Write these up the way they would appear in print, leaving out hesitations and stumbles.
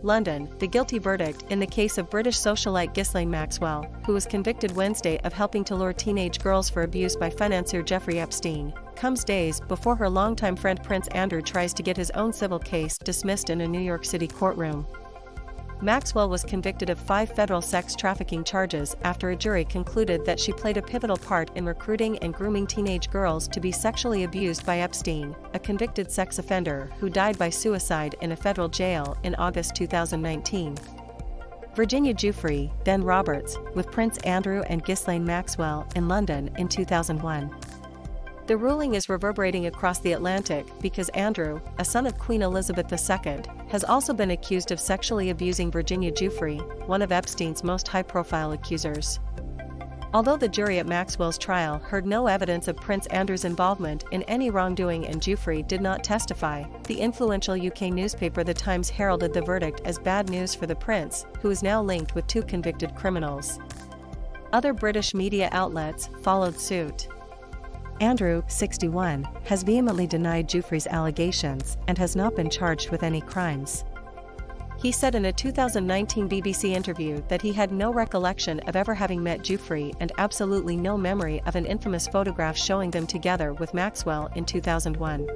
London, the guilty verdict in the case of British socialite Ghislaine Maxwell, who was convicted Wednesday of helping to lure teenage girls for abuse by financier Jeffrey Epstein, comes days before her longtime friend Prince Andrew tries to get his own civil case dismissed in a New York City courtroom. Maxwell was convicted of 5 federal sex trafficking charges after a jury concluded that she played a pivotal part in recruiting and grooming teenage girls to be sexually abused by Epstein, a convicted sex offender who died by suicide in a federal jail in August 2019. Virginia Giuffre, then Roberts, with Prince Andrew and Ghislaine Maxwell in London in 2001. The ruling is reverberating across the Atlantic because Andrew, a son of Queen Elizabeth II, has also been accused of sexually abusing Virginia Giuffre, one of Epstein's most high-profile accusers. Although the jury at Maxwell's trial heard no evidence of Prince Andrew's involvement in any wrongdoing and Giuffre did not testify, the influential UK newspaper The Times heralded the verdict as bad news for the prince, who is now linked with 2 convicted criminals. Other British media outlets followed suit. Andrew, 61, has vehemently denied Giuffre's allegations and has not been charged with any crimes. He said in a 2019 BBC interview that he had no recollection of ever having met Giuffre and absolutely no memory of an infamous photograph showing them together with Maxwell in 2001.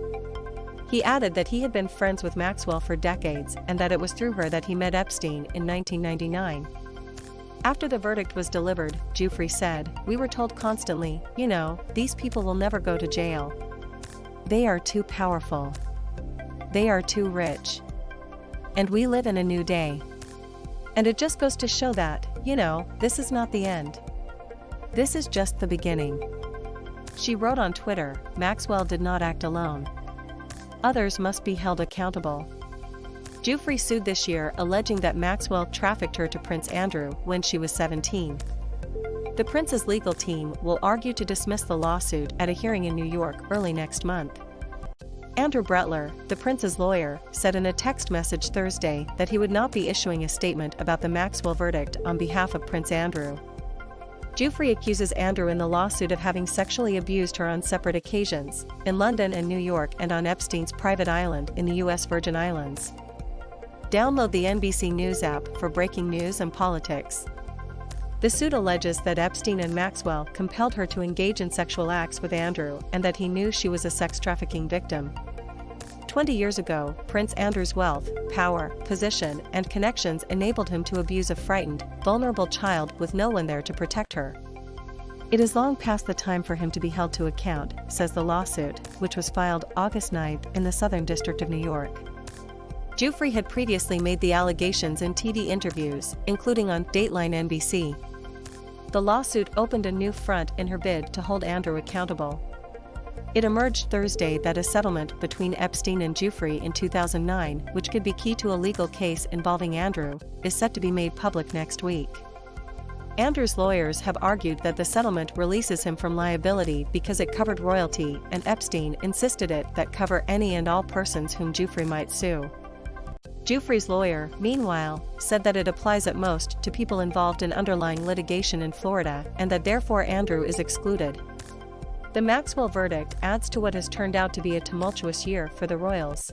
He added that he had been friends with Maxwell for decades and that it was through her that he met Epstein in 1999. After the verdict was delivered, Giuffre said, "We were told constantly, you know, these people will never go to jail. They are too powerful. They are too rich. And we live in a new day. And it just goes to show that, you know, this is not the end. This is just the beginning." She wrote on Twitter, "Maxwell did not act alone. Others must be held accountable." Giuffre sued this year alleging that Maxwell trafficked her to Prince Andrew when she was 17. The prince's legal team will argue to dismiss the lawsuit at a hearing in New York early next month. Andrew Brettler, the prince's lawyer, said in a text message Thursday that he would not be issuing a statement about the Maxwell verdict on behalf of Prince Andrew. Giuffre accuses Andrew in the lawsuit of having sexually abused her on separate occasions, in London and New York and on Epstein's private island in the U.S. Virgin Islands. Download the NBC News app for breaking news and politics. The suit alleges that Epstein and Maxwell compelled her to engage in sexual acts with Andrew and that he knew she was a sex trafficking victim. 20 years ago, Prince Andrew's wealth, power, position, and connections enabled him to abuse a frightened, vulnerable child with no one there to protect her. It is long past the time for him to be held to account, says the lawsuit, which was filed August 9 in the Southern District of New York. Giuffre had previously made the allegations in TV interviews, including on Dateline NBC. The lawsuit opened a new front in her bid to hold Andrew accountable. It emerged Thursday that a settlement between Epstein and Giuffre in 2009, which could be key to a legal case involving Andrew, is set to be made public next week. Andrew's lawyers have argued that the settlement releases him from liability because it covered royalty, and Epstein insisted it that cover any and all persons whom Giuffre might sue. Giuffre's lawyer, meanwhile, said that it applies at most to people involved in underlying litigation in Florida and that therefore Andrew is excluded. The Maxwell verdict adds to what has turned out to be a tumultuous year for the royals.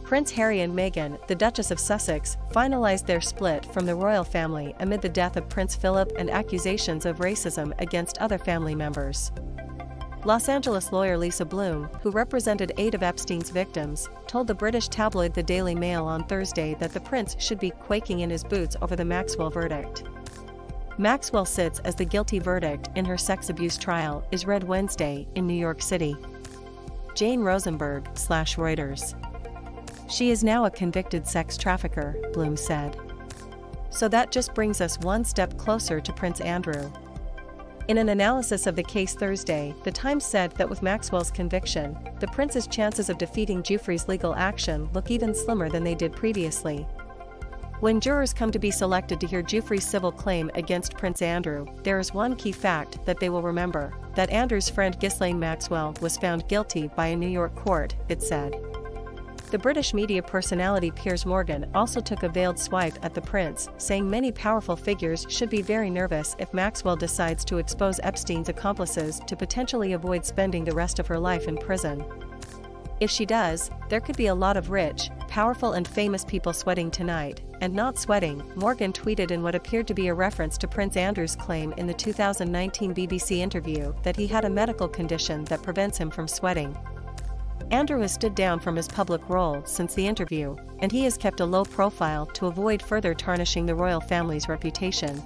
Prince Harry and Meghan, the Duchess of Sussex, finalized their split from the royal family amid the death of Prince Philip and accusations of racism against other family members. Los Angeles lawyer Lisa Bloom, who represented 8 of Epstein's victims, told the British tabloid The Daily Mail on Thursday that the prince should be quaking in his boots over the Maxwell verdict. Maxwell sits as the guilty verdict in her sex abuse trial is read Wednesday in New York City. Jane Rosenberg/Reuters. She is now a convicted sex trafficker, Bloom said. So that just brings us one step closer to Prince Andrew. In an analysis of the case Thursday, The Times said that with Maxwell's conviction, the prince's chances of defeating Giuffre's legal action look even slimmer than they did previously. When jurors come to be selected to hear Giuffre's civil claim against Prince Andrew, there is one key fact that they will remember: that Andrew's friend Ghislaine Maxwell was found guilty by a New York court, it said. The British media personality Piers Morgan also took a veiled swipe at the prince, saying many powerful figures should be very nervous if Maxwell decides to expose Epstein's accomplices to potentially avoid spending the rest of her life in prison. If she does, there could be a lot of rich, powerful and famous people sweating tonight, and not sweating, Morgan tweeted in what appeared to be a reference to Prince Andrew's claim in the 2019 BBC interview that he had a medical condition that prevents him from sweating. Andrew has stood down from his public role since the interview, and he has kept a low profile to avoid further tarnishing the royal family's reputation.